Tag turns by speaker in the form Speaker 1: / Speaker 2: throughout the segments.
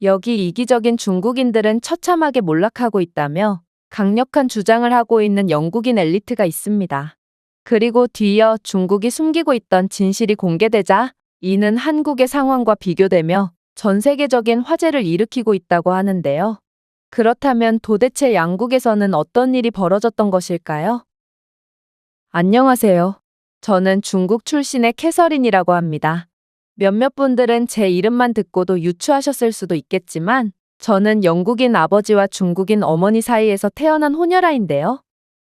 Speaker 1: 여기 이기적인 중국인들은 처참하게 몰락하고 있다며 강력한 주장을 하고 있는 영국인 엘리트가 있습니다. 그리고 뒤이어 중국이 숨기고 있던 진실이 공개되자 이는 한국의 상황과 비교되며 전 세계적인 화제를 일으키고 있다고 하는데요. 그렇다면 도대체 양국에서는 어떤 일이 벌어졌던 것일까요? 안녕하세요. 저는 중국 출신의 캐서린이라고 합니다. 몇몇 분들은 제 이름만 듣고도 유추하셨을 수도 있겠지만 저는 영국인 아버지와 중국인 어머니 사이에서 태어난 호녀라인데요.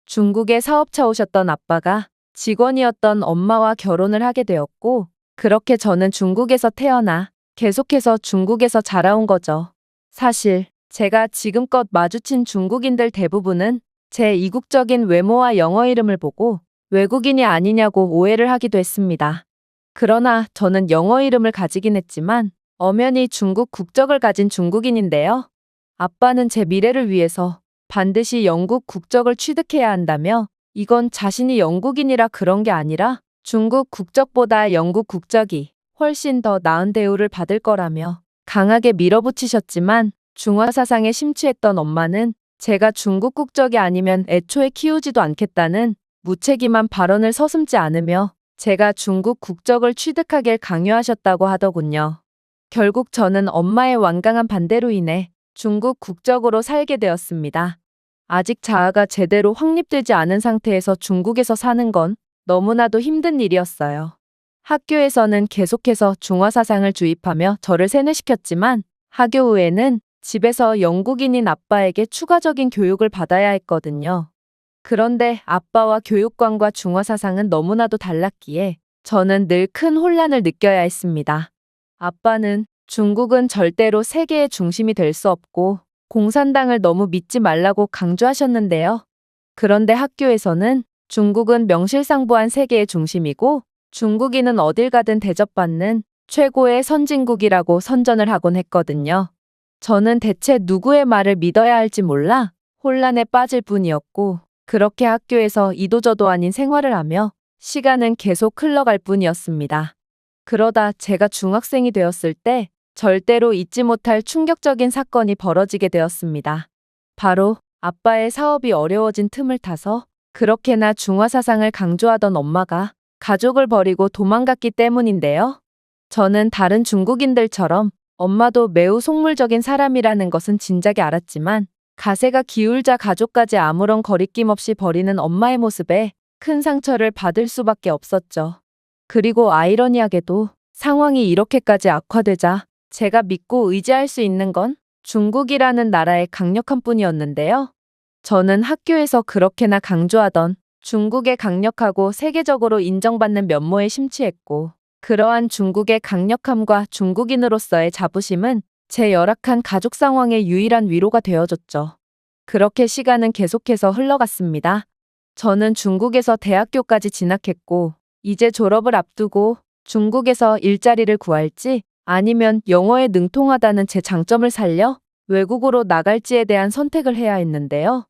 Speaker 1: 중국에 사업차 오셨던 아빠가 직원이었던 엄마와 결혼을 하게 되었고 그렇게 저는 중국에서 태어나 계속해서 중국에서 자라온 거죠. 사실 제가 지금껏 마주친 중국인들 대부분은 제 이국적인 외모와 영어 이름을 보고 외국인이 아니냐고 오해를 하기도 했습니다. 그러나 저는 영어 이름을 가지긴 했지만 엄연히 중국 국적을 가진 중국인인데요. 아빠는 제 미래를 위해서 반드시 영국 국적을 취득해야 한다며 이건 자신이 영국인이라 그런 게 아니라 중국 국적보다 영국 국적이 훨씬 더 나은 대우를 받을 거라며 강하게 밀어붙이셨지만 중화 사상에 심취했던 엄마는 제가 중국 국적이 아니면 애초에 키우지도 않겠다는 무책임한 발언을 서슴지 않으며 제가 중국 국적을 취득하길 강요하셨다고 하더군요. 결국 저는 엄마의 완강한 반대로 인해 중국 국적으로 살게 되었습니다. 아직 자아가 제대로 확립되지 않은 상태에서 중국에서 사는 건 너무나도 힘든 일이었어요. 학교에서는 계속해서 중화 사상을 주입하며 저를 세뇌시켰지만 하교 후에는 집에서 영국인인 아빠에게 추가적인 교육을 받아야 했거든요. 그런데 아빠와 교육관과 중화 사상은 너무나도 달랐기에 저는 늘 큰 혼란을 느껴야 했습니다. 아빠는 중국은 절대로 세계의 중심이 될 수 없고 공산당을 너무 믿지 말라고 강조하셨는데요. 그런데 학교에서는 중국은 명실상부한 세계의 중심이고 중국인은 어딜 가든 대접받는 최고의 선진국이라고 선전을 하곤 했거든요. 저는 대체 누구의 말을 믿어야 할지 몰라 혼란에 빠질 뿐이었고 그렇게 학교에서 이도저도 아닌 생활을 하며 시간은 계속 흘러갈 뿐이었습니다. 그러다 제가 중학생이 되었을 때 절대로 잊지 못할 충격적인 사건이 벌어지게 되었습니다. 바로 아빠의 사업이 어려워진 틈을 타서 그렇게나 중화 사상을 강조하던 엄마가 가족을 버리고 도망갔기 때문인데요. 저는 다른 중국인들처럼 엄마도 매우 속물적인 사람이라는 것은 진작에 알았지만 가세가 기울자 가족까지 아무런 거리낌 없이 버리는 엄마의 모습에 큰 상처를 받을 수밖에 없었죠. 그리고 아이러니하게도 상황이 이렇게까지 악화되자 제가 믿고 의지할 수 있는 건 중국이라는 나라의 강력한 뿐이었는데요. 저는 학교에서 그렇게나 강조하던 중국의 강력하고 세계적으로 인정받는 면모에 심취했고 그러한 중국의 강력함과 중국인으로서의 자부심은 제 열악한 가족 상황의 유일한 위로가 되어줬죠. 그렇게 시간은 계속해서 흘러갔습니다. 저는 중국에서 대학교까지 진학했고 이제 졸업을 앞두고 중국에서 일자리를 구할지 아니면 영어에 능통하다는 제 장점을 살려 외국으로 나갈지에 대한 선택을 해야 했는데요.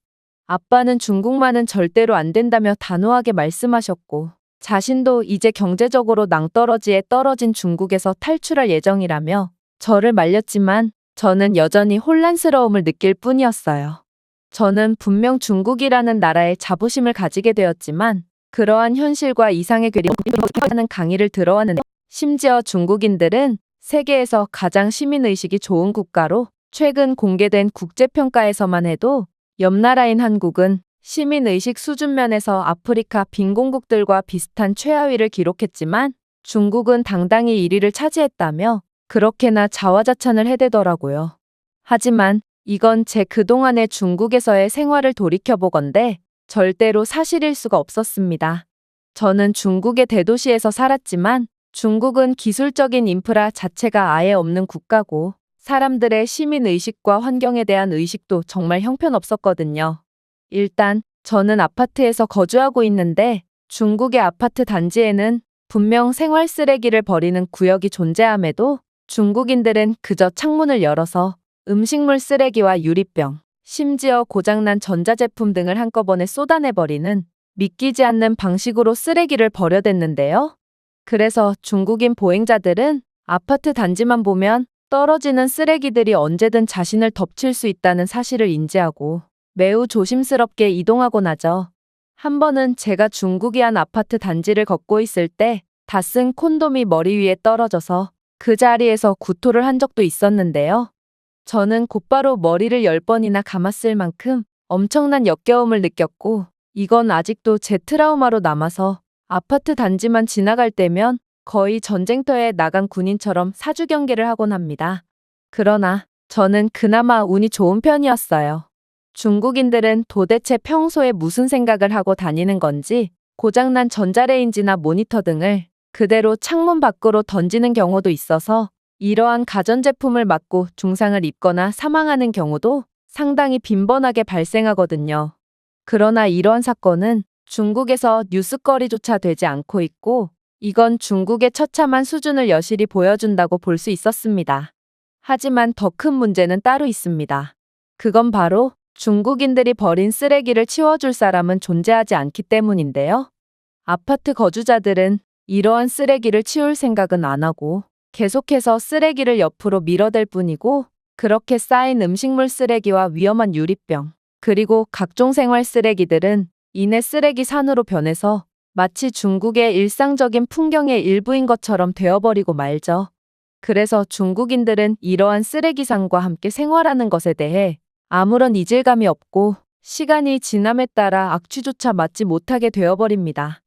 Speaker 1: 아빠는 중국만은 절대로 안 된다며 단호하게 말씀하셨고 자신도 이제 경제적으로 낭떠러지에 떨어진 중국에서 탈출할 예정이라며 저를 말렸지만 저는 여전히 혼란스러움을 느낄 뿐이었어요. 저는 분명 중국이라는 나라에 자부심을 가지게 되었지만 그러한 현실과 이상의 괴리하는 강의를 들어왔는데 심지어 중국인들은 세계에서 가장 시민의식이 좋은 국가로 최근 공개된 국제평가에서만 해도 옆 나라인 한국은 시민의식 수준 면에서 아프리카 빈공국들과 비슷한 최하위를 기록했지만 중국은 당당히 1위를 차지했다며 그렇게나 자화자찬을 해대더라고요. 하지만 이건 제 그동안의 중국에서의 생활을 돌이켜보건대 절대로 사실일 수가 없었습니다. 저는 중국의 대도시에서 살았지만 중국은 기술적인 인프라 자체가 아예 없는 국가고 사람들의 시민의식과 환경에 대한 의식도 정말 형편없었거든요. 일단 저는 아파트에서 거주하고 있는데 중국의 아파트 단지에는 분명 생활 쓰레기를 버리는 구역이 존재함에도 중국인들은 그저 창문을 열어서 음식물 쓰레기와 유리병, 심지어 고장난 전자제품 등을 한꺼번에 쏟아내버리는 믿기지 않는 방식으로 쓰레기를 버려댔는데요. 그래서 중국인 보행자들은 아파트 단지만 보면 떨어지는 쓰레기들이 언제든 자신을 덮칠 수 있다는 사실을 인지하고 매우 조심스럽게 이동하곤 하죠. 한 번은 제가 중국의 한 아파트 단지를 걷고 있을 때 다 쓴 콘돔이 머리 위에 떨어져서 그 자리에서 구토를 한 적도 있었는데요. 저는 곧바로 머리를 10번이나 감았을 만큼 엄청난 역겨움을 느꼈고 이건 아직도 제 트라우마로 남아서 아파트 단지만 지나갈 때면 거의 전쟁터에 나간 군인처럼 사주 경계를 하곤 합니다. 그러나 저는 그나마 운이 좋은 편이었어요. 중국인들은 도대체 평소에 무슨 생각을 하고 다니는 건지 고장난 전자레인지나 모니터 등을 그대로 창문 밖으로 던지는 경우도 있어서 이러한 가전제품을 맞고 중상을 입거나 사망하는 경우도 상당히 빈번하게 발생하거든요. 그러나 이러한 사건은 중국에서 뉴스거리조차 되지 않고 있고 이건 중국의 처참한 수준을 여실히 보여준다고 볼 수 있었습니다. 하지만 더 큰 문제는 따로 있습니다. 그건 바로 중국인들이 버린 쓰레기를 치워줄 사람은 존재하지 않기 때문인데요. 아파트 거주자들은 이러한 쓰레기를 치울 생각은 안 하고 계속해서 쓰레기를 옆으로 밀어댈 뿐이고 그렇게 쌓인 음식물 쓰레기와 위험한 유리병, 그리고 각종 생활 쓰레기들은 이내 쓰레기 산으로 변해서 마치 중국의 일상적인 풍경의 일부인 것처럼 되어버리고 말죠. 그래서 중국인들은 이러한 쓰레기산과 함께 생활하는 것에 대해 아무런 이질감이 없고 시간이 지남에 따라 악취조차 맡지 못하게 되어버립니다.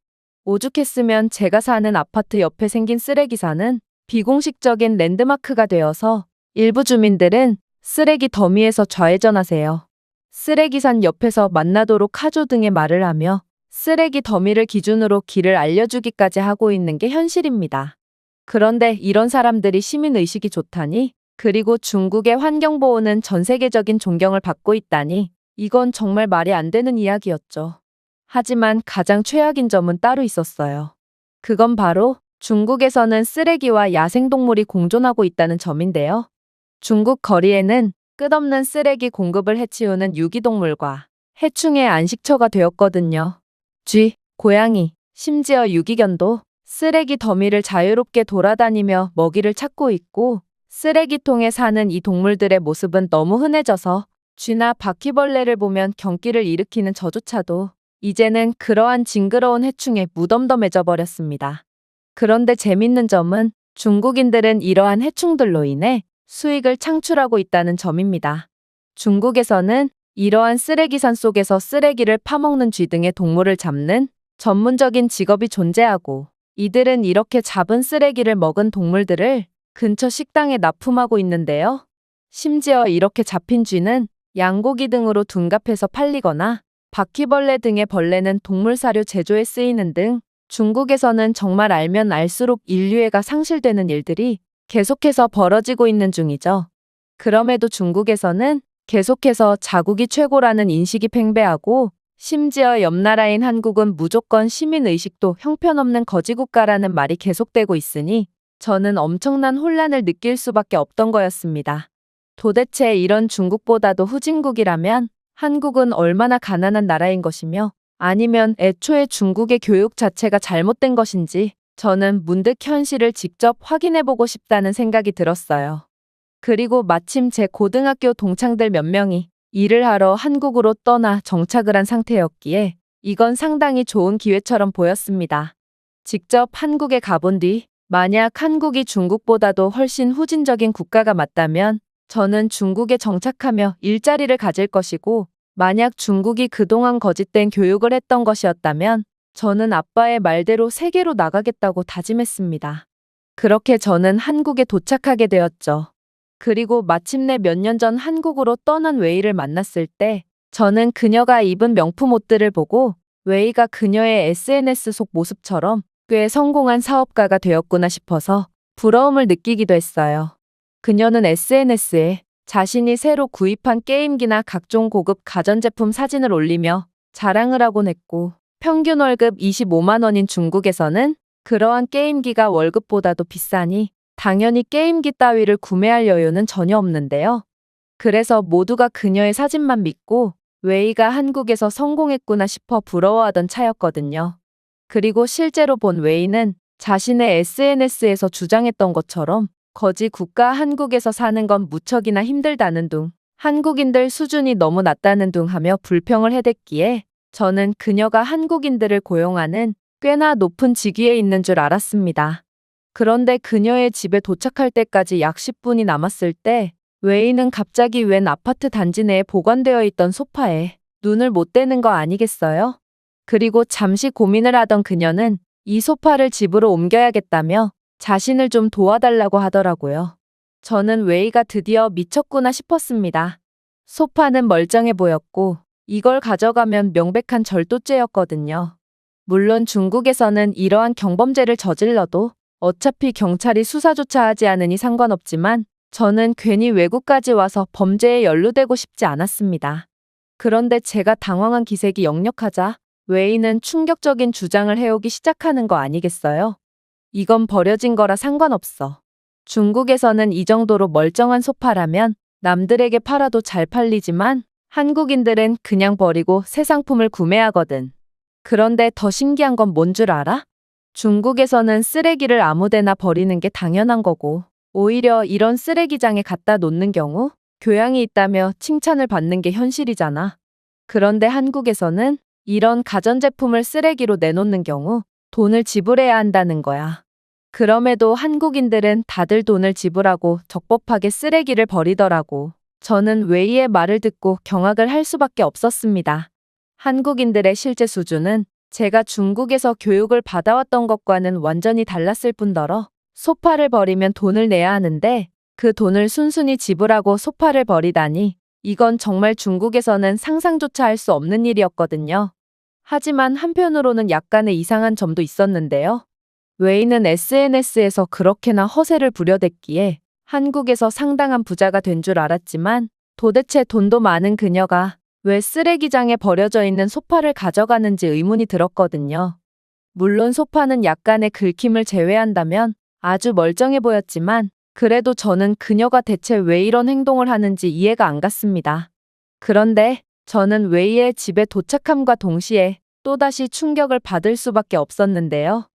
Speaker 1: 오죽했으면 제가 사는 아파트 옆에 생긴 쓰레기산은 비공식적인 랜드마크가 되어서 일부 주민들은 쓰레기 더미에서 좌회전하세요. 쓰레기산 옆에서 만나도록 하죠 등의 말을 하며 쓰레기 더미를 기준으로 길을 알려주기까지 하고 있는 게 현실입니다. 그런데 이런 사람들이 시민의식이 좋다니, 그리고 중국의 환경보호는 전 세계적인 존경을 받고 있다니, 이건 정말 말이 안 되는 이야기였죠. 하지만 가장 최악인 점은 따로 있었어요. 그건 바로 중국에서는 쓰레기와 야생동물이 공존하고 있다는 점인데요. 중국 거리에는 끝없는 쓰레기 공급을 해치우는 유기동물과 해충의 안식처가 되었거든요. 쥐, 고양이, 심지어 유기견도 쓰레기 더미를 자유롭게 돌아다니며 먹이를 찾고 있고 쓰레기통에 사는 이 동물들의 모습은 너무 흔해져서 쥐나 바퀴벌레를 보면 경기를 일으키는 저조차도 이제는 그러한 징그러운 해충에 무덤덤해져 버렸습니다. 그런데 재밌는 점은 중국인들은 이러한 해충들로 인해 수익을 창출하고 있다는 점입니다. 중국에서는 이러한 쓰레기산 속에서 쓰레기를 파먹는 쥐 등의 동물을 잡는 전문적인 직업이 존재하고 이들은 이렇게 잡은 쓰레기를 먹은 동물들을 근처 식당에 납품하고 있는데요. 심지어 이렇게 잡힌 쥐는 양고기 등으로 둔갑해서 팔리거나 바퀴벌레 등의 벌레는 동물 사료 제조에 쓰이는 등 중국에서는 정말 알면 알수록 인류애가 상실되는 일들이 계속해서 벌어지고 있는 중이죠. 그럼에도 중국에서는 계속해서 자국이 최고라는 인식이 팽배하고 심지어 옆 나라인 한국은 무조건 시민의식도 형편없는 거지국가라는 말이 계속되고 있으니 저는 엄청난 혼란을 느낄 수밖에 없던 거였습니다. 도대체 이런 중국보다도 후진국이라면 한국은 얼마나 가난한 나라인 것이며 아니면 애초에 중국의 교육 자체가 잘못된 것인지 저는 문득 현실을 직접 확인해보고 싶다는 생각이 들었어요. 그리고 마침 제 고등학교 동창들 몇 명이 일을 하러 한국으로 떠나 정착을 한 상태였기에 이건 상당히 좋은 기회처럼 보였습니다. 직접 한국에 가본 뒤 만약 한국이 중국보다도 훨씬 후진적인 국가가 맞다면 저는 중국에 정착하며 일자리를 가질 것이고 만약 중국이 그동안 거짓된 교육을 했던 것이었다면 저는 아빠의 말대로 세계로 나가겠다고 다짐했습니다. 그렇게 저는 한국에 도착하게 되었죠. 그리고 마침내 몇 년 전 한국으로 떠난 웨이를 만났을 때 저는 그녀가 입은 명품 옷들을 보고 웨이가 그녀의 SNS 속 모습처럼 꽤 성공한 사업가가 되었구나 싶어서 부러움을 느끼기도 했어요. 그녀는 SNS에 자신이 새로 구입한 게임기나 각종 고급 가전제품 사진을 올리며 자랑을 하곤 했고 평균 월급 25만 원인 중국에서는 그러한 게임기가 월급보다도 비싸니 당연히 게임기 따위를 구매할 여유는 전혀 없는데요. 그래서 모두가 그녀의 사진만 믿고 웨이가 한국에서 성공했구나 싶어 부러워하던 차였거든요. 그리고 실제로 본 웨이는 자신의 SNS에서 주장했던 것처럼 거지 국가 한국에서 사는 건 무척이나 힘들다는 둥, 한국인들 수준이 너무 낮다는 둥 하며 불평을 해댔기에 저는 그녀가 한국인들을 고용하는 꽤나 높은 직위에 있는 줄 알았습니다. 그런데 그녀의 집에 도착할 때까지 약 10분이 남았을 때 웨이는 갑자기 웬 아파트 단지 내에 보관되어 있던 소파에 눈을 못 떼는 거 아니겠어요? 그리고 잠시 고민을 하던 그녀는 이 소파를 집으로 옮겨야겠다며 자신을 좀 도와달라고 하더라고요. 저는 웨이가 드디어 미쳤구나 싶었습니다. 소파는 멀쩡해 보였고 이걸 가져가면 명백한 절도죄였거든요. 물론 중국에서는 이러한 경범죄를 저질러도 어차피 경찰이 수사조차 하지 않으니 상관없지만 저는 괜히 외국까지 와서 범죄에 연루되고 싶지 않았습니다. 그런데 제가 당황한 기색이 역력하자 웨이는 충격적인 주장을 해오기 시작하는 거 아니겠어요? 이건 버려진 거라 상관없어. 중국에서는 이 정도로 멀쩡한 소파라면 남들에게 팔아도 잘 팔리지만 한국인들은 그냥 버리고 새 상품을 구매하거든. 그런데 더 신기한 건 뭔 줄 알아? 중국에서는 쓰레기를 아무데나 버리는 게 당연한 거고 오히려 이런 쓰레기장에 갖다 놓는 경우 교양이 있다며 칭찬을 받는 게 현실이잖아. 그런데 한국에서는 이런 가전제품을 쓰레기로 내놓는 경우 돈을 지불해야 한다는 거야. 그럼에도 한국인들은 다들 돈을 지불하고 적법하게 쓰레기를 버리더라고. 저는 웨이의 말을 듣고 경악을 할 수밖에 없었습니다. 한국인들의 실제 수준은 제가 중국에서 교육을 받아왔던 것과는 완전히 달랐을 뿐더러 소파를 버리면 돈을 내야 하는데 그 돈을 순순히 지불하고 소파를 버리다니 이건 정말 중국에서는 상상조차 할 수 없는 일이었거든요. 하지만 한편으로는 약간의 이상한 점도 있었는데요. 웨이는 SNS에서 그렇게나 허세를 부려댔기에 한국에서 상당한 부자가 된 줄 알았지만 도대체 돈도 많은 그녀가 왜 쓰레기장에 버려져 있는 소파를 가져가는지 의문이 들었거든요. 물론 소파는 약간의 긁힘을 제외한다면 아주 멀쩡해 보였지만 그래도 저는 그녀가 대체 왜 이런 행동을 하는지 이해가 안 갔습니다. 그런데 저는 웨이의 집에 도착함과 동시에 또다시 충격을 받을 수밖에 없었는데요.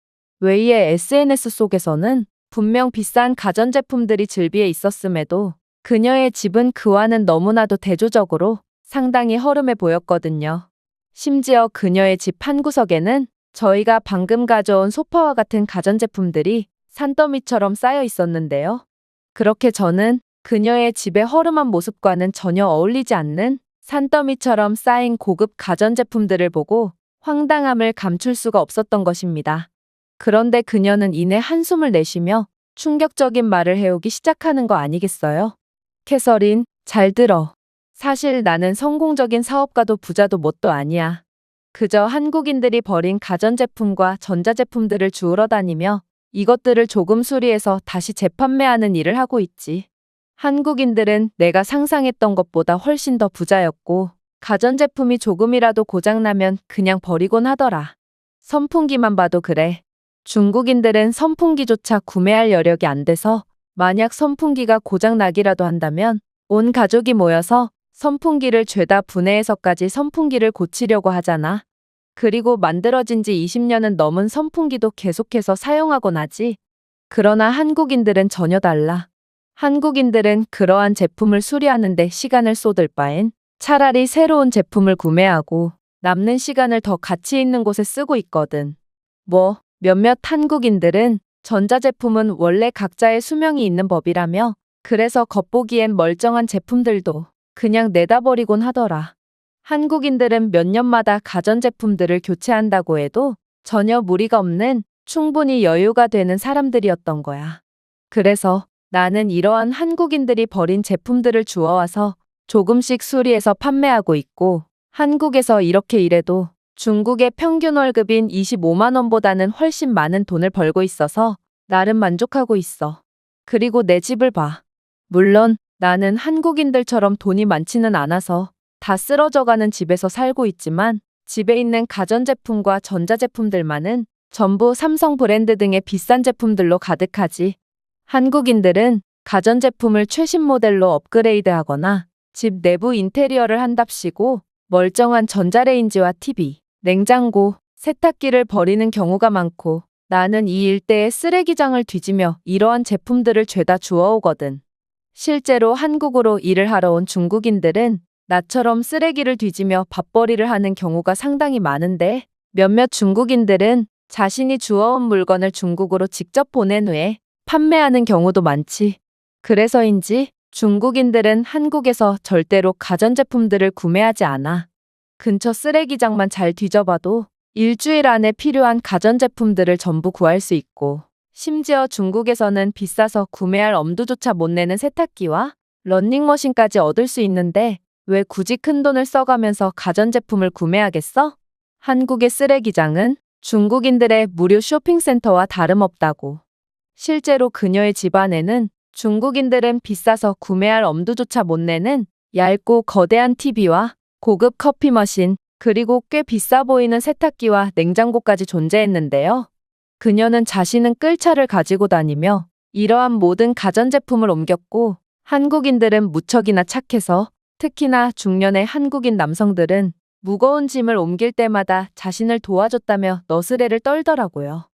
Speaker 1: 웨이의 SNS 속에서는 분명 비싼 가전제품들이 즐비해 있었음에도 그녀의 집은 그와는 너무나도 대조적으로 상당히 허름해 보였거든요. 심지어 그녀의 집 한 구석에는 저희가 방금 가져온 소파와 같은 가전제품들이 산더미처럼 쌓여 있었는데요. 그렇게 저는 그녀의 집의 허름한 모습과는 전혀 어울리지 않는 산더미처럼 쌓인 고급 가전제품들을 보고 황당함을 감출 수가 없었던 것입니다. 그런데 그녀는 이내 한숨을 내쉬며 충격적인 말을 해오기 시작하는 거 아니겠어요? 캐서린, 잘 들어. 사실 나는 성공적인 사업가도 부자도 뭣도 아니야. 그저 한국인들이 버린 가전제품과 전자제품들을 주우러 다니며 이것들을 조금 수리해서 다시 재판매하는 일을 하고 있지. 한국인들은 내가 상상했던 것보다 훨씬 더 부자였고 가전제품이 조금이라도 고장나면 그냥 버리곤 하더라. 선풍기만 봐도 그래. 중국인들은 선풍기조차 구매할 여력이 안 돼서 만약 선풍기가 고장나기라도 한다면 온 가족이 모여서 선풍기를 죄다 분해해서까지 선풍기를 고치려고 하잖아. 그리고 만들어진 지 20년은 넘은 선풍기도 계속해서 사용하곤 하지. 그러나 한국인들은 전혀 달라. 한국인들은 그러한 제품을 수리하는데 시간을 쏟을 바엔 차라리 새로운 제품을 구매하고 남는 시간을 더 가치 있는 곳에 쓰고 있거든. 몇몇 한국인들은 전자제품은 원래 각자의 수명이 있는 법이라며 그래서 겉보기엔 멀쩡한 제품들도 그냥 내다버리곤 하더라. 한국인들은 몇 년마다 가전제품들을 교체한다고 해도 전혀 무리가 없는 충분히 여유가 되는 사람들이었던 거야. 그래서 나는 이러한 한국인들이 버린 제품들을 주워와서 조금씩 수리해서 판매하고 있고 한국에서 이렇게 일해도 중국의 평균 월급인 25만 원보다는 훨씬 많은 돈을 벌고 있어서 나름 만족하고 있어. 그리고 내 집을 봐. 물론 나는 한국인들처럼 돈이 많지는 않아서 다 쓰러져가는 집에서 살고 있지만 집에 있는 가전제품과 전자제품들만은 전부 삼성 브랜드 등의 비싼 제품들로 가득하지. 한국인들은 가전제품을 최신 모델로 업그레이드하거나 집 내부 인테리어를 한답시고 멀쩡한 전자레인지와 TV, 냉장고, 세탁기를 버리는 경우가 많고 나는 이 일대의 쓰레기장을 뒤지며 이러한 제품들을 죄다 주워오거든. 실제로 한국으로 일을 하러 온 중국인들은 나처럼 쓰레기를 뒤지며 밥벌이를 하는 경우가 상당히 많은데 몇몇 중국인들은 자신이 주워온 물건을 중국으로 직접 보낸 후에 판매하는 경우도 많지. 그래서인지 중국인들은 한국에서 절대로 가전제품들을 구매하지 않아. 근처 쓰레기장만 잘 뒤져봐도 일주일 안에 필요한 가전제품들을 전부 구할 수 있고, 심지어 중국에서는 비싸서 구매할 엄두조차 못 내는 세탁기와 러닝머신까지 얻을 수 있는데 왜 굳이 큰돈을 써가면서 가전제품을 구매하겠어? 한국의 쓰레기장은 중국인들의 무료 쇼핑센터와 다름없다고. 실제로 그녀의 집안에는 중국인들은 비싸서 구매할 엄두조차 못 내는 얇고 거대한 TV와 고급 커피 머신, 그리고 꽤 비싸 보이는 세탁기와 냉장고까지 존재했는데요. 그녀는 자신은 끌차를 가지고 다니며 이러한 모든 가전제품을 옮겼고, 한국인들은 무척이나 착해서 특히나 중년의 한국인 남성들은 무거운 짐을 옮길 때마다 자신을 도와줬다며 너스레를 떨더라고요.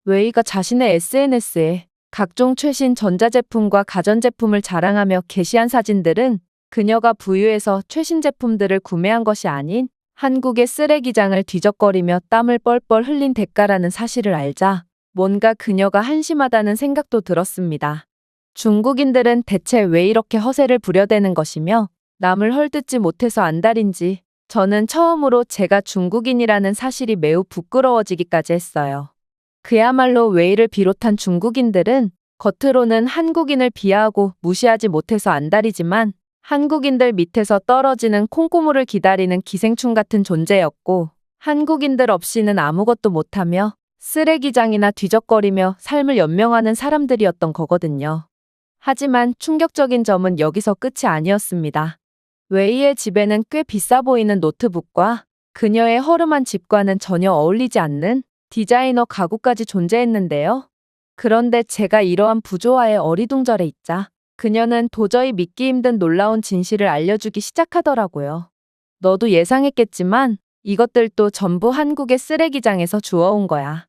Speaker 1: 웨이가 자신의 SNS에 각종 최신 전자제품과 가전제품을 자랑하며 게시한 사진들은 그녀가 부유해서 최신 제품들을 구매한 것이 아닌 한국의 쓰레기장을 뒤적거리며 땀을 뻘뻘 흘린 대가라는 사실을 알자 뭔가 그녀가 한심하다는 생각도 들었습니다. 중국인들은 대체 왜 이렇게 허세를 부려대는 것이며 남을 헐뜯지 못해서 안달인지 저는 처음으로 제가 중국인이라는 사실이 매우 부끄러워지기까지 했어요. 그야말로 웨이를 비롯한 중국인들은 겉으로는 한국인을 비하하고 무시하지 못해서 안달이지만 한국인들 밑에서 떨어지는 콩고물을 기다리는 기생충 같은 존재였고, 한국인들 없이는 아무것도 못하며 쓰레기장이나 뒤적거리며 삶을 연명하는 사람들이었던 거거든요. 하지만 충격적인 점은 여기서 끝이 아니었습니다. 웨이의 집에는 꽤 비싸 보이는 노트북과 그녀의 허름한 집과는 전혀 어울리지 않는 디자이너 가구까지 존재했는데요. 그런데 제가 이러한 부조화에 어리둥절해 있자 그녀는 도저히 믿기 힘든 놀라운 진실을 알려주기 시작하더라고요. 너도 예상했겠지만 이것들도 전부 한국의 쓰레기장에서 주워온 거야.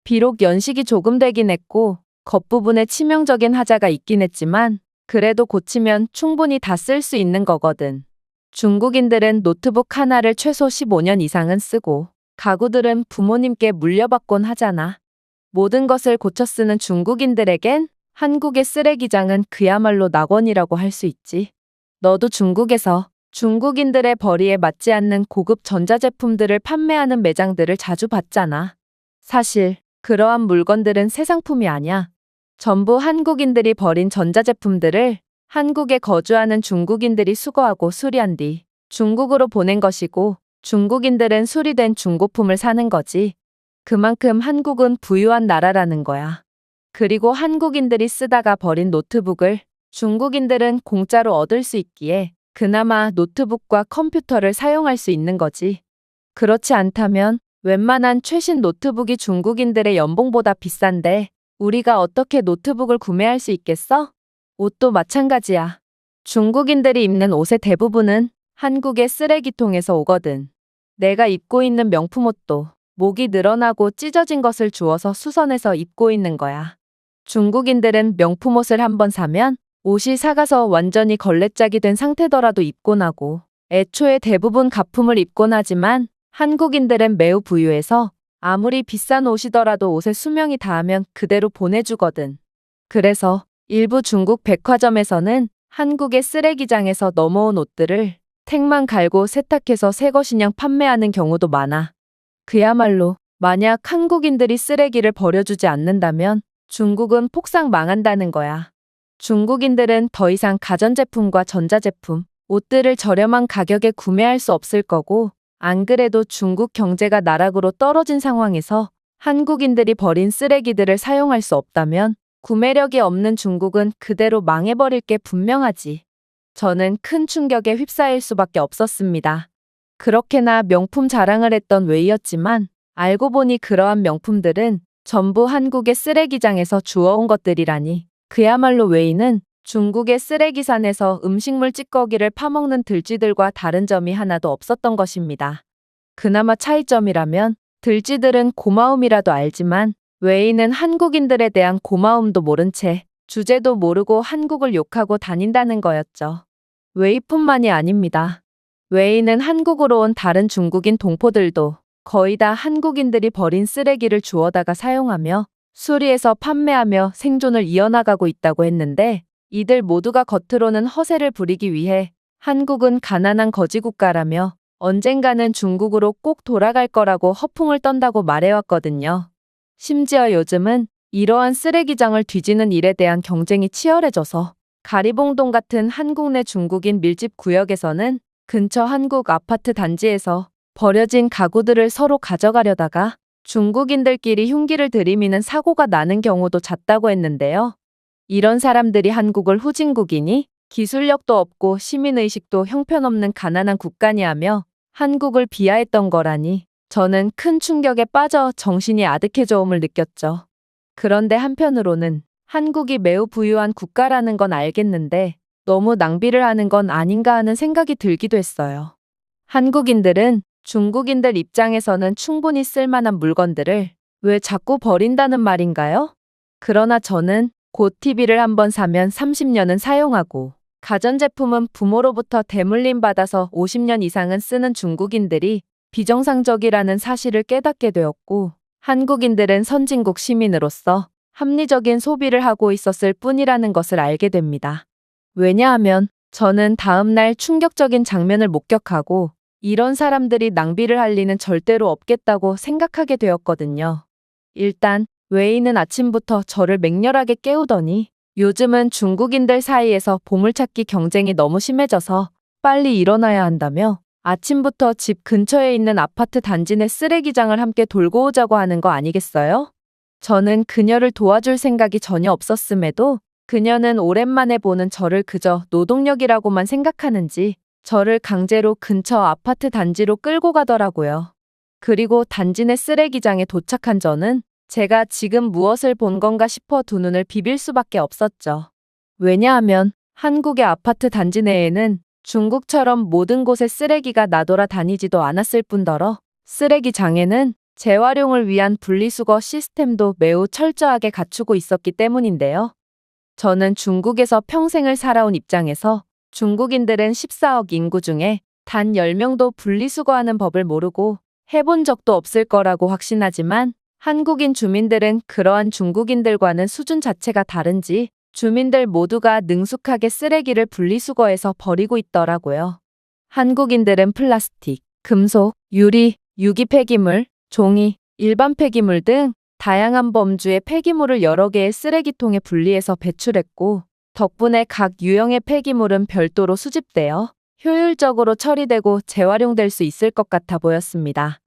Speaker 1: 비록 연식이 조금 되긴 했고 겉부분에 치명적인 하자가 있긴 했지만 그래도 고치면 충분히 다 쓸 수 있는 거거든. 중국인들은 노트북 하나를 최소 15년 이상은 쓰고 가구들은 부모님께 물려받곤 하잖아. 모든 것을 고쳐 쓰는 중국인들에겐 한국의 쓰레기장은 그야말로 낙원이라고 할 수 있지. 너도 중국에서 중국인들의 벌이에 맞지 않는 고급 전자제품들을 판매하는 매장들을 자주 봤잖아. 사실 그러한 물건들은 새 상품이 아니야. 전부 한국인들이 버린 전자제품들을 한국에 거주하는 중국인들이 수거하고 수리한 뒤 중국으로 보낸 것이고, 중국인들은 수리된 중고품을 사는 거지. 그만큼 한국은 부유한 나라라는 거야. 그리고 한국인들이 쓰다가 버린 노트북을 중국인들은 공짜로 얻을 수 있기에 그나마 노트북과 컴퓨터를 사용할 수 있는 거지. 그렇지 않다면 웬만한 최신 노트북이 중국인들의 연봉보다 비싼데 우리가 어떻게 노트북을 구매할 수 있겠어? 옷도 마찬가지야. 중국인들이 입는 옷의 대부분은 한국의 쓰레기통에서 오거든. 내가 입고 있는 명품 옷도 목이 늘어나고 찢어진 것을 주워서 수선해서 입고 있는 거야. 중국인들은 명품 옷을 한번 사면 옷이 삭아서 완전히 걸레짝이 된 상태더라도 입곤 하고 애초에 대부분 가품을 입곤 하지만 한국인들은 매우 부유해서 아무리 비싼 옷이더라도 옷의 수명이 다하면 그대로 보내주거든. 그래서 일부 중국 백화점에서는 한국의 쓰레기장에서 넘어온 옷들을 택만 갈고 세탁해서 새 것인양 판매하는 경우도 많아. 그야말로 만약 한국인들이 쓰레기를 버려주지 않는다면 중국은 폭삭 망한다는 거야. 중국인들은 더 이상 가전제품과 전자제품, 옷들을 저렴한 가격에 구매할 수 없을 거고, 안 그래도 중국 경제가 나락으로 떨어진 상황에서 한국인들이 버린 쓰레기들을 사용할 수 없다면 구매력이 없는 중국은 그대로 망해버릴 게 분명하지. 저는 큰 충격에 휩싸일 수밖에 없었습니다. 그렇게나 명품 자랑을 했던 웨이였지만 알고 보니 그러한 명품들은 전부 한국의 쓰레기장에서 주워온 것들이라니. 그야말로 웨이는 중국의 쓰레기산에서 음식물 찌꺼기를 파먹는 들쥐들과 다른 점이 하나도 없었던 것입니다. 그나마 차이점이라면 들쥐들은 고마움이라도 알지만 웨이는 한국인들에 대한 고마움도 모른 채 주제도 모르고 한국을 욕하고 다닌다는 거였죠. 웨이뿐만이 아닙니다. 웨이는 한국으로 온 다른 중국인 동포들도 거의 다 한국인들이 버린 쓰레기를 주워다가 사용하며 수리해서 판매하며 생존을 이어나가고 있다고 했는데, 이들 모두가 겉으로는 허세를 부리기 위해 한국은 가난한 거지 국가라며 언젠가는 중국으로 꼭 돌아갈 거라고 허풍을 떤다고 말해왔거든요. 심지어 요즘은 이러한 쓰레기장을 뒤지는 일에 대한 경쟁이 치열해져서 가리봉동 같은 한국 내 중국인 밀집 구역에서는 근처 한국 아파트 단지에서 버려진 가구들을 서로 가져가려다가 중국인들끼리 흉기를 들이미는 사고가 나는 경우도 잦다고 했는데요. 이런 사람들이 한국을 후진국이니 기술력도 없고 시민의식도 형편없는 가난한 국가냐며 한국을 비하했던 거라니 저는 큰 충격에 빠져 정신이 아득해져 옴을 느꼈죠. 그런데 한편으로는 한국이 매우 부유한 국가라는 건 알겠는데 너무 낭비를 하는 건 아닌가 하는 생각이 들기도 했어요. 한국인들은 중국인들 입장에서는 충분히 쓸만한 물건들을 왜 자꾸 버린다는 말인가요? 그러나 저는 곧 TV를 한번 사면 30년은 사용하고 가전제품은 부모로부터 대물림 받아서 50년 이상은 쓰는 중국인들이 비정상적이라는 사실을 깨닫게 되었고, 한국인들은 선진국 시민으로서 합리적인 소비를 하고 있었을 뿐이라는 것을 알게 됩니다. 왜냐하면 저는 다음날 충격적인 장면을 목격하고 이런 사람들이 낭비를 할 리는 절대로 없겠다고 생각하게 되었거든요. 일단 웨이는 아침부터 저를 맹렬하게 깨우더니 요즘은 중국인들 사이에서 보물찾기 경쟁이 너무 심해져서 빨리 일어나야 한다며 아침부터 집 근처에 있는 아파트 단지 내 쓰레기장을 함께 돌고 오자고 하는 거 아니겠어요? 저는 그녀를 도와줄 생각이 전혀 없었음에도 그녀는 오랜만에 보는 저를 그저 노동력이라고만 생각하는지 저를 강제로 근처 아파트 단지로 끌고 가더라고요. 그리고 단지 내 쓰레기장에 도착한 저는 제가 지금 무엇을 본 건가 싶어 두 눈을 비빌 수밖에 없었죠. 왜냐하면 한국의 아파트 단지 내에는 중국처럼 모든 곳에 쓰레기가 나돌아 다니지도 않았을 뿐더러 쓰레기장에는 재활용을 위한 분리수거 시스템도 매우 철저하게 갖추고 있었기 때문인데요. 저는 중국에서 평생을 살아온 입장에서 중국인들은 14억 인구 중에 단 10명도 분리수거하는 법을 모르고 해본 적도 없을 거라고 확신하지만 한국인 주민들은 그러한 중국인들과는 수준 자체가 다른지 주민들 모두가 능숙하게 쓰레기를 분리수거해서 버리고 있더라고요. 한국인들은 플라스틱, 금속, 유리, 유기 폐기물, 종이, 일반 폐기물 등 다양한 범주의 폐기물을 여러 개의 쓰레기통에 분리해서 배출했고, 덕분에 각 유형의 폐기물은 별도로 수집되어 효율적으로 처리되고 재활용될 수 있을 것 같아 보였습니다.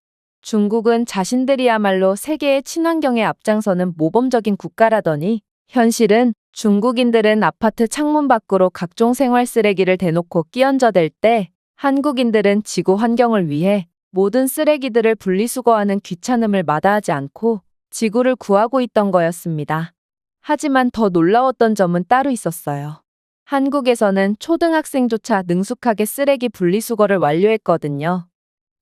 Speaker 1: 중국은 자신들이야말로 세계의 친환경에 앞장서는 모범적인 국가라더니 현실은 중국인들은 아파트 창문 밖으로 각종 생활 쓰레기를 대놓고 끼얹어댈 때 한국인들은 지구 환경을 위해 모든 쓰레기들을 분리수거하는 귀찮음을 마다하지 않고 지구를 구하고 있던 거였습니다. 하지만 더 놀라웠던 점은 따로 있었어요. 한국에서는 초등학생조차 능숙하게 쓰레기 분리수거를 완료했거든요.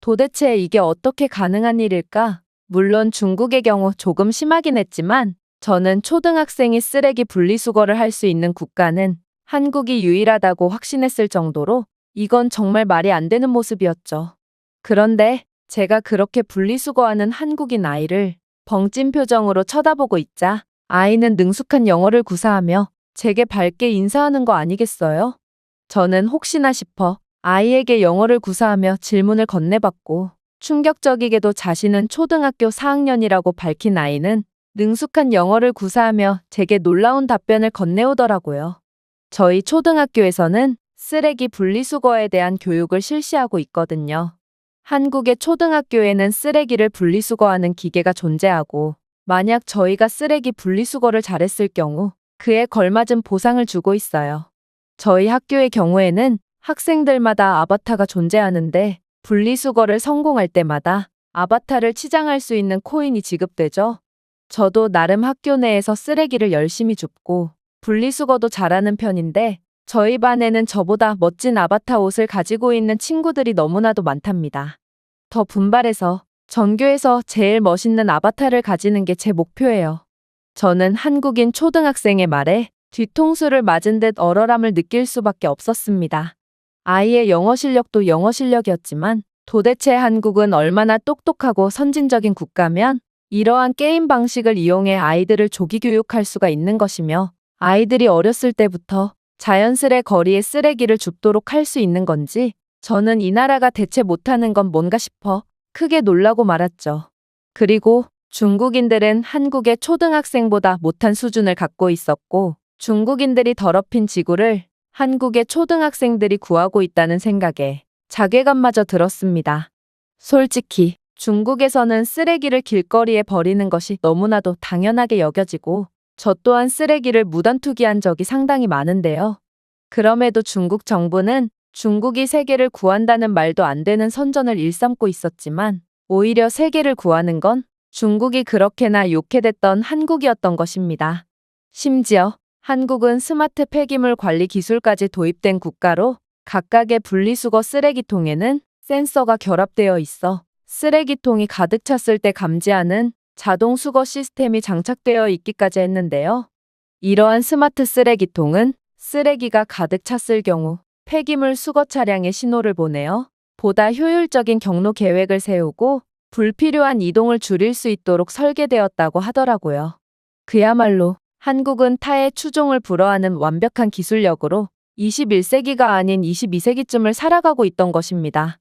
Speaker 1: 도대체 이게 어떻게 가능한 일일까? 물론 중국의 경우 조금 심하긴 했지만 저는 초등학생이 쓰레기 분리수거를 할 수 있는 국가는 한국이 유일하다고 확신했을 정도로 이건 정말 말이 안 되는 모습이었죠. 그런데 제가 그렇게 분리수거하는 한국인 아이를 벙찐 표정으로 쳐다보고 있자 아이는 능숙한 영어를 구사하며 제게 밝게 인사하는 거 아니겠어요? 저는 혹시나 싶어 아이에게 영어를 구사하며 질문을 건네봤고 충격적이게도 자신은 초등학교 4학년이라고 밝힌 아이는 능숙한 영어를 구사하며 제게 놀라운 답변을 건네오더라고요. 저희 초등학교에서는 쓰레기 분리수거에 대한 교육을 실시하고 있거든요. 한국의 초등학교에는 쓰레기를 분리수거하는 기계가 존재하고 만약 저희가 쓰레기 분리수거를 잘했을 경우 그에 걸맞은 보상을 주고 있어요. 저희 학교의 경우에는 학생들마다 아바타가 존재하는데 분리수거를 성공할 때마다 아바타를 치장할 수 있는 코인이 지급되죠. 저도 나름 학교 내에서 쓰레기를 열심히 줍고 분리수거도 잘하는 편인데 저희 반에는 저보다 멋진 아바타 옷을 가지고 있는 친구들이 너무나도 많답니다. 더 분발해서 전교에서 제일 멋있는 아바타를 가지는 게 제 목표예요. 저는 한국인 초등학생의 말에 뒤통수를 맞은 듯 얼얼함을 느낄 수밖에 없었습니다. 아이의 영어 실력도 영어 실력이었지만 도대체 한국은 얼마나 똑똑하고 선진적인 국가면 이러한 게임 방식을 이용해 아이들을 조기 교육할 수가 있는 것이며 아이들이 어렸을 때부터 자연스레 거리에 쓰레기를 줍도록 할 수 있는 건지 저는 이 나라가 대체 못하는 건 뭔가 싶어 크게 놀라고 말았죠. 그리고 중국인들은 한국의 초등학생보다 못한 수준을 갖고 있었고 중국인들이 더럽힌 지구를 한국의 초등학생들이 구하고 있다는 생각에 자괴감마저 들었습니다. 솔직히 중국에서는 쓰레기를 길거리에 버리는 것이 너무나도 당연하게 여겨지고 저 또한 쓰레기를 무단 투기한 적이 상당히 많은데요. 그럼에도 중국 정부는 중국이 세계를 구한다는 말도 안 되는 선전을 일삼고 있었지만 오히려 세계를 구하는 건 중국이 그렇게나 욕해댔던 한국이었던 것입니다. 심지어 한국은 스마트 폐기물 관리 기술까지 도입된 국가로 각각의 분리수거 쓰레기통에는 센서가 결합되어 있어 쓰레기통이 가득 찼을 때 감지하는 자동 수거 시스템이 장착되어 있기까지 했는데요. 이러한 스마트 쓰레기통은 쓰레기가 가득 찼을 경우 폐기물 수거 차량에 신호를 보내어 보다 효율적인 경로 계획을 세우고 불필요한 이동을 줄일 수 있도록 설계되었다고 하더라고요. 그야말로 한국은 타의 추종을 불허하는 완벽한 기술력으로 21세기가 아닌 22세기쯤을 살아가고 있던 것입니다.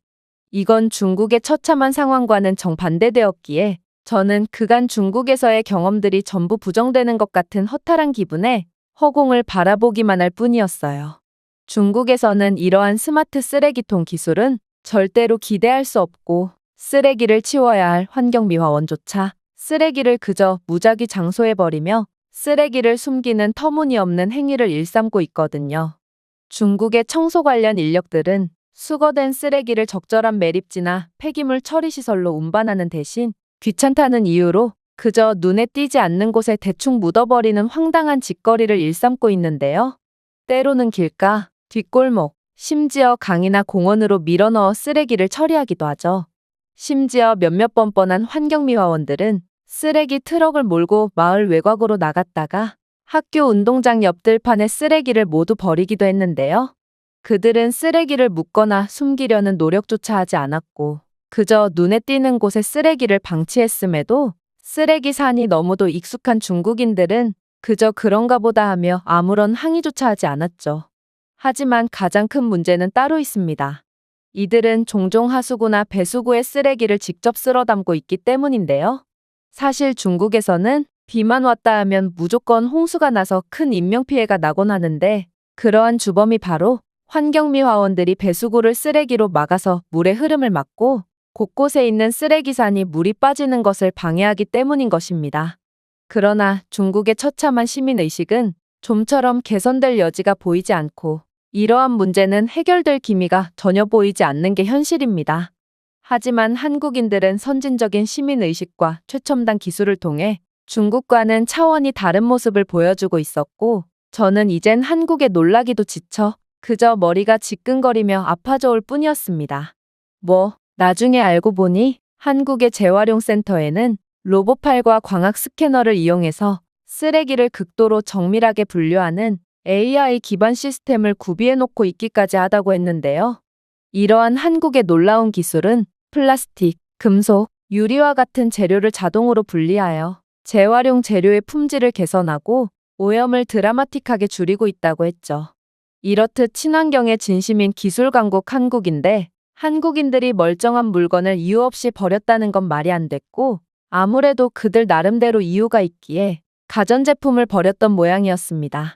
Speaker 1: 이건 중국의 처참한 상황과는 정반대되었기에 저는 그간 중국에서의 경험들이 전부 부정되는 것 같은 허탈한 기분에 허공을 바라보기만 할 뿐이었어요. 중국에서는 이러한 스마트 쓰레기통 기술은 절대로 기대할 수 없고 쓰레기를 치워야 할 환경미화원조차 쓰레기를 그저 무작위 장소에 버리며 쓰레기를 숨기는 터무니없는 행위를 일삼고 있거든요. 중국의 청소 관련 인력들은 수거된 쓰레기를 적절한 매립지나 폐기물 처리시설로 운반하는 대신 귀찮다는 이유로 그저 눈에 띄지 않는 곳에 대충 묻어버리는 황당한 짓거리를 일삼고 있는데요. 때로는 길가, 뒷골목, 심지어 강이나 공원으로 밀어넣어 쓰레기를 처리하기도 하죠. 심지어 몇몇 뻔뻔한 환경미화원들은 쓰레기 트럭을 몰고 마을 외곽으로 나갔다가 학교 운동장 옆 들판에 쓰레기를 모두 버리기도 했는데요. 그들은 쓰레기를 묻거나 숨기려는 노력조차 하지 않았고 그저 눈에 띄는 곳에 쓰레기를 방치했음에도 쓰레기 산이 너무도 익숙한 중국인들은 그저 그런가 보다 하며 아무런 항의조차 하지 않았죠. 하지만 가장 큰 문제는 따로 있습니다. 이들은 종종 하수구나 배수구에 쓰레기를 직접 쓸어 담고 있기 때문인데요. 사실 중국에서는 비만 왔다 하면 무조건 홍수가 나서 큰 인명피해가 나곤 하는데 그러한 주범이 바로 환경미화원들이 배수구를 쓰레기로 막아서 물의 흐름을 막고 곳곳에 있는 쓰레기산이 물이 빠지는 것을 방해하기 때문인 것입니다. 그러나 중국의 처참한 시민의식은 좀처럼 개선될 여지가 보이지 않고 이러한 문제는 해결될 기미가 전혀 보이지 않는 게 현실입니다. 하지만 한국인들은 선진적인 시민의식과 최첨단 기술을 통해 중국과는 차원이 다른 모습을 보여주고 있었고 저는 이젠 한국에 놀라기도 지쳐 그저 머리가 지끈거리며 아파져올 뿐이었습니다. 나중에 알고 보니 한국의 재활용센터에는 로봇팔과 광학 스캐너를 이용해서 쓰레기를 극도로 정밀하게 분류하는 AI 기반 시스템을 구비해 놓고 있기까지 하다고 했는데요. 이러한 한국의 놀라운 기술은 플라스틱, 금속, 유리와 같은 재료를 자동으로 분리하여 재활용 재료의 품질을 개선하고 오염을 드라마틱하게 줄이고 있다고 했죠. 이렇듯 친환경에 진심인 기술 강국 한국인데 한국인들이 멀쩡한 물건을 이유 없이 버렸다는 건 말이 안 됐고 아무래도 그들 나름대로 이유가 있기에 가전제품을 버렸던 모양이었습니다.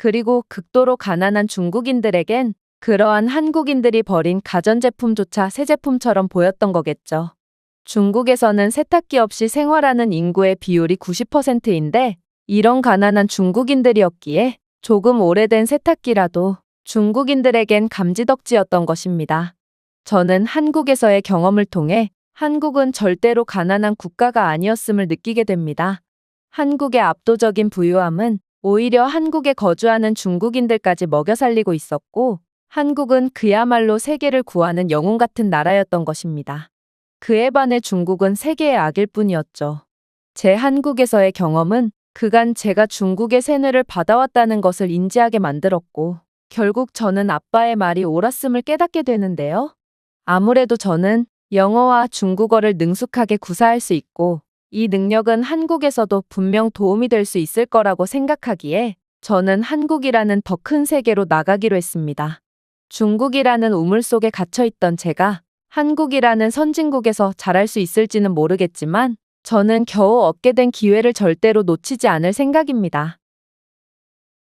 Speaker 1: 그리고 극도로 가난한 중국인들에겐 그러한 한국인들이 버린 가전제품조차 새 제품처럼 보였던 거겠죠. 중국에서는 세탁기 없이 생활하는 인구의 비율이 90%인데 이런 가난한 중국인들이었기에 조금 오래된 세탁기라도 중국인들에겐 감지덕지였던 것입니다. 저는 한국에서의 경험을 통해 한국은 절대로 가난한 국가가 아니었음을 느끼게 됩니다. 한국의 압도적인 부유함은 오히려 한국에 거주하는 중국인들까지 먹여 살리고 있었고 한국은 그야말로 세계를 구하는 영웅 같은 나라였던 것입니다. 그에 반해 중국은 세계의 악일 뿐이었죠. 제 한국에서의 경험은 그간 제가 중국의 세뇌를 받아왔다는 것을 인지하게 만들었고, 결국 저는 아빠의 말이 옳았음을 깨닫게 되는데요. 아무래도 저는 영어와 중국어를 능숙하게 구사할 수 있고, 이 능력은 한국에서도 분명 도움이 될 수 있을 거라고 생각하기에 저는 한국이라는 더 큰 세계로 나가기로 했습니다. 중국이라는 우물 속에 갇혀있던 제가 한국이라는 선진국에서 잘할 수 있을지는 모르겠지만 저는 겨우 얻게 된 기회를 절대로 놓치지 않을 생각입니다.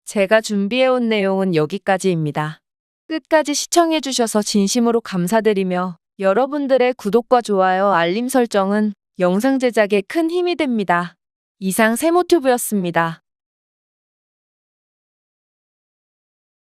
Speaker 1: 제가 준비해온 내용은 여기까지입니다. 끝까지 시청해주셔서 진심으로 감사드리며 여러분들의 구독과 좋아요, 알림 설정은 영상 제작에 큰 힘이 됩니다. 이상 세모튜브였습니다.